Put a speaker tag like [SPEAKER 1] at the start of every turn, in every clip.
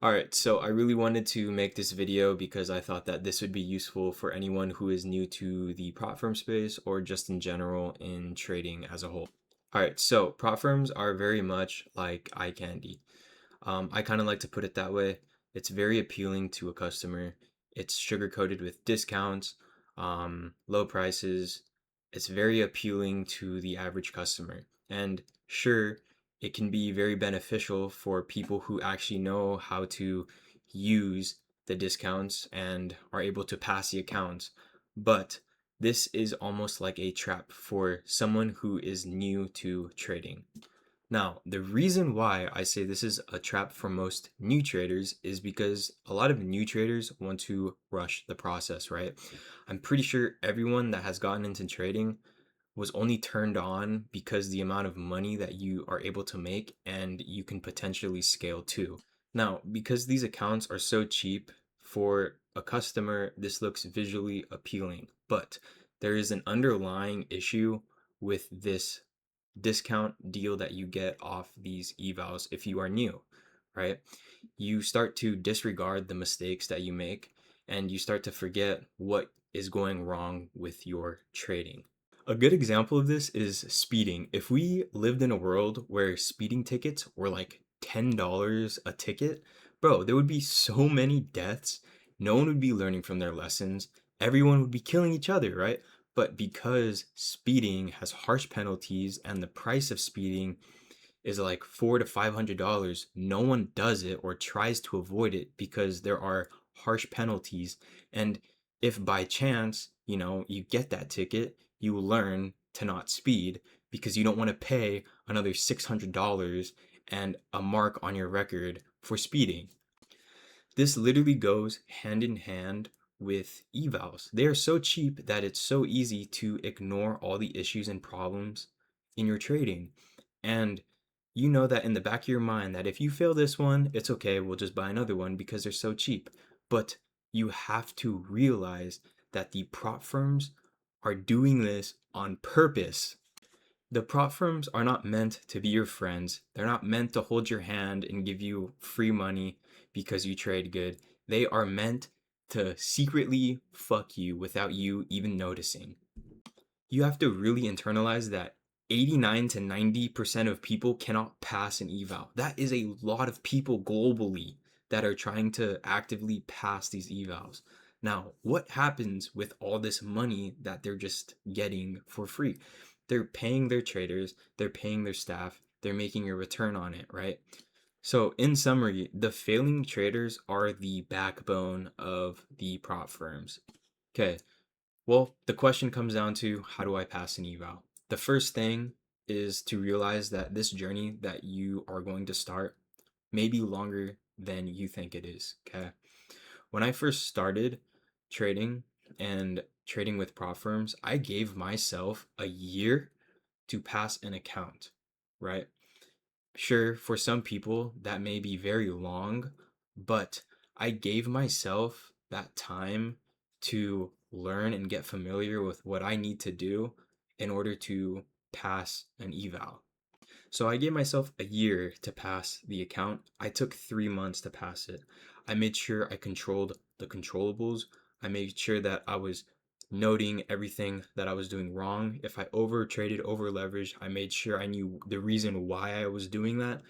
[SPEAKER 1] Alright, so I really wanted to make this video because I thought that this would be useful for anyone who is new to the prop firm space or just in general in trading as a whole. Alright, so prop firms are very much like eye candy. I kind of like to put it that way. It's very appealing to a customer. It's sugar coated with discounts, low prices. It's very appealing to the average customer. And sure, it can be very beneficial for people who actually know how to use the discounts and are able to pass the accounts. But this is almost like a trap for someone who is new to trading. Now, the reason why I say this is a trap for most new traders is because a lot of new traders want to rush the process, right? I'm pretty sure everyone that has gotten into trading was only turned on because the amount of money that you are able to make and you can potentially scale to. Now, because these accounts are so cheap for a customer, this looks visually appealing, but there is an underlying issue with this discount deal that you get off these evals if you are new, right? You start to disregard the mistakes that you make and you start to forget what is going wrong with your trading. A good example of this is speeding. If we lived in a world where speeding tickets were like $10 a ticket, bro, there would be so many deaths. No one would be learning from their lessons. Everyone would be killing each other, right? But because speeding has harsh penalties and the price of speeding is like $400 to $500, no one does it or tries to avoid it because there are harsh penalties. And if by chance, you get that ticket, you learn to not speed because you don't want to pay another $600 and a mark on your record for speeding. This literally goes hand in hand with evals. They are so cheap that it's so easy to ignore all the issues and problems in your trading. And you know that in the back of your mind that if you fail this one, it's okay, we'll just buy another one because they're so cheap. But you have to realize that the prop firms are doing this on purpose. The prop firms are not meant to be your friends. They're not meant to hold your hand and give you free money because you trade good. They are meant to secretly fuck you without you even noticing. You have to really internalize that 89 to 90% of people cannot pass an eval. That is a lot of people globally that are trying to actively pass these evals. Now, what happens with all this money that they're just getting for free? They're paying their traders, they're paying their staff, they're making a return on it, right? So, in summary, the failing traders are the backbone of the prop firms. Okay, well, the question comes down to how do I pass an eval? The first thing is to realize that this journey that you are going to start may be longer than you think it is. Okay. When I first started trading and trading with prop firms, I gave myself a year to pass an account, right? Sure, for some people that may be very long, but I gave myself that time to learn and get familiar with what I need to do in order to pass an eval. So I gave myself a year to pass the account. I took 3 months to pass it. I made sure I controlled the controllables. I made sure that I was noting everything that I was doing wrong. If I over traded, over leveraged, I made sure I knew the reason why I was doing that.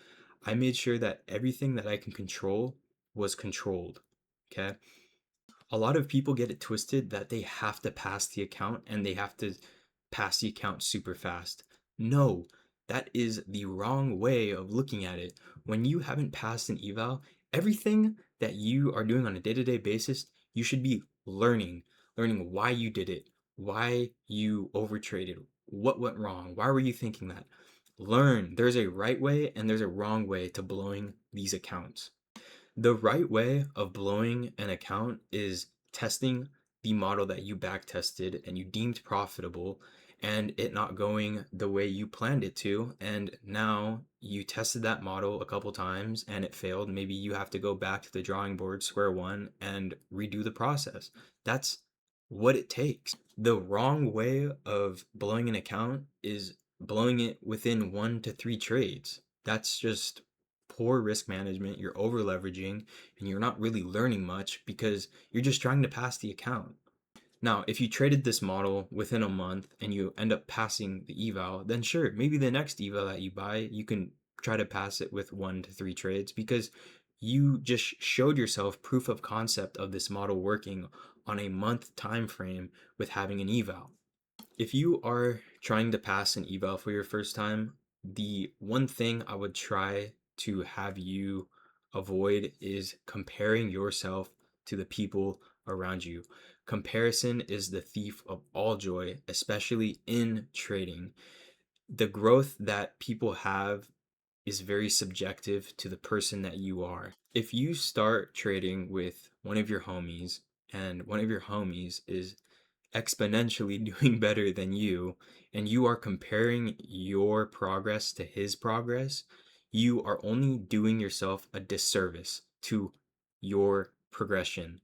[SPEAKER 1] I made sure that everything that I can control was controlled. Okay. A lot of people get it twisted that they have to pass the account and they have to pass the account super fast. No, that is the wrong way of looking at it. When you haven't passed an eval, everything that you are doing on a day-to-day basis, you should be learning why you did it, why you overtraded, what went wrong, why were you thinking that? Learn. There's a right way and there's a wrong way to blowing these accounts. The right way of blowing an account is testing the model that you back tested and you deemed profitable and it not going the way you planned it to. And now you tested that model a couple times and it failed. Maybe you have to go back to the drawing board, square one, and redo the process. That's what it takes. The wrong way of blowing an account is blowing it within 1 to 3 trades. That's just poor risk management, you're over leveraging, and you're not really learning much because you're just trying to pass the account. Now, if you traded this model within a month and you end up passing the eval, then sure, maybe the next eval that you buy, you can try to pass it with 1 to 3 trades because you just showed yourself proof of concept of this model working on a month time frame with having an eval. If you are trying to pass an eval for your first time, the one thing I would try to have you avoid is comparing yourself to the people around you. Comparison is the thief of all joy, especially in trading. The growth that people have is very subjective to the person that you are. If you start trading with one of your homies and one of your homies is exponentially doing better than you, and you are comparing your progress to his progress, you are only doing yourself a disservice to your progression.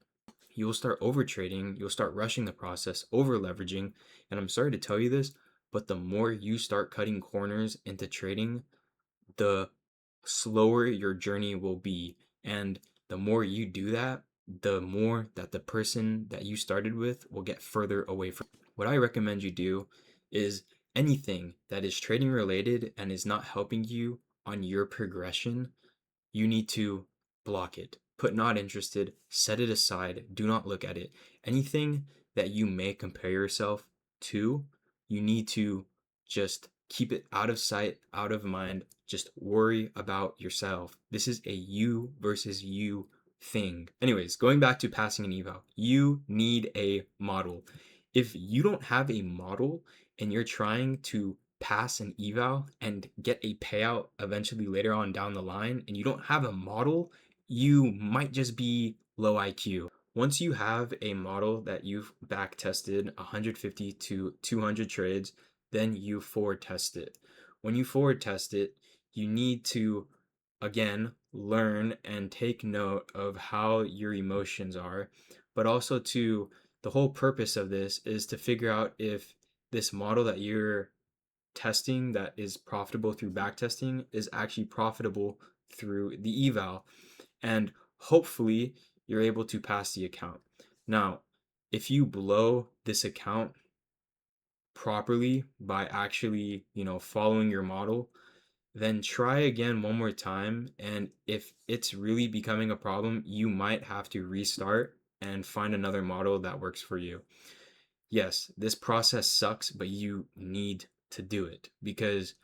[SPEAKER 1] You'll start over trading, you'll start rushing the process, over leveraging, and I'm sorry to tell you this, but the more you start cutting corners into trading, the slower your journey will be. And the more you do that, the more that the person that you started with will get further away from. What I recommend you do is anything that is trading related and is not helping you on your progression, you need to block it. Put not interested, set it aside, do not look at it. Anything that you may compare yourself to, you need to just keep it out of sight, out of mind. Just worry about yourself. This is a you versus you thing. Anyways, going back to passing an eval, you need a model. If you don't have a model and you're trying to pass an eval and get a payout eventually later on down the line and you don't have a model, you might just be low IQ. Once you have a model that you've back tested 150 to 200 trades, then you forward test it. When you forward test it, you need to again learn and take note of how your emotions are, but also to the whole purpose of this is to figure out if this model that you're testing that is profitable through backtesting is actually profitable through the eval. And hopefully you're able to pass the account. Now, if you blow this account properly by actually, following your model, then try again one more time. And if it's really becoming a problem, you might have to restart and find another model that works for you. Yes, this process sucks, but you need to do it because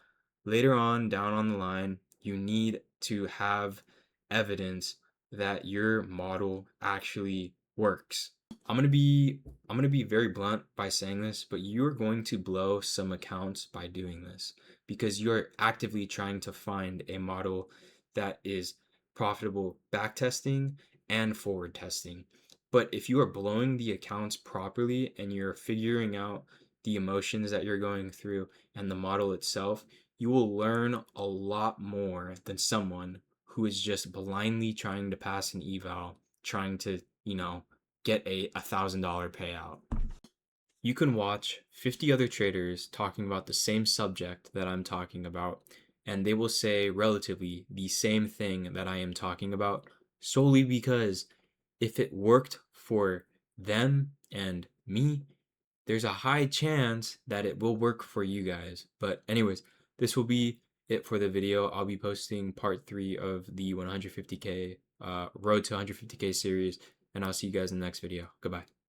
[SPEAKER 1] later on down on the line, you need to have evidence that your model actually works. I'm going to be I'm going to be very blunt by saying this, but you're going to blow some accounts by doing this because you're actively trying to find a model that is profitable backtesting and forward testing. But if you are blowing the accounts properly and you're figuring out the emotions that you're going through and the model itself, you will learn a lot more than someone who is just blindly trying to pass an eval, trying to, get a $1,000 payout. You can watch 50 other traders talking about the same subject that I'm talking about, and they will say relatively the same thing that I am talking about solely because if it worked for them and me, there's a high chance that it will work for you guys. But anyways, this will be it for the video. I'll be posting part 3 of the 150K Road to 150K series, and I'll see you guys in the next video. Goodbye.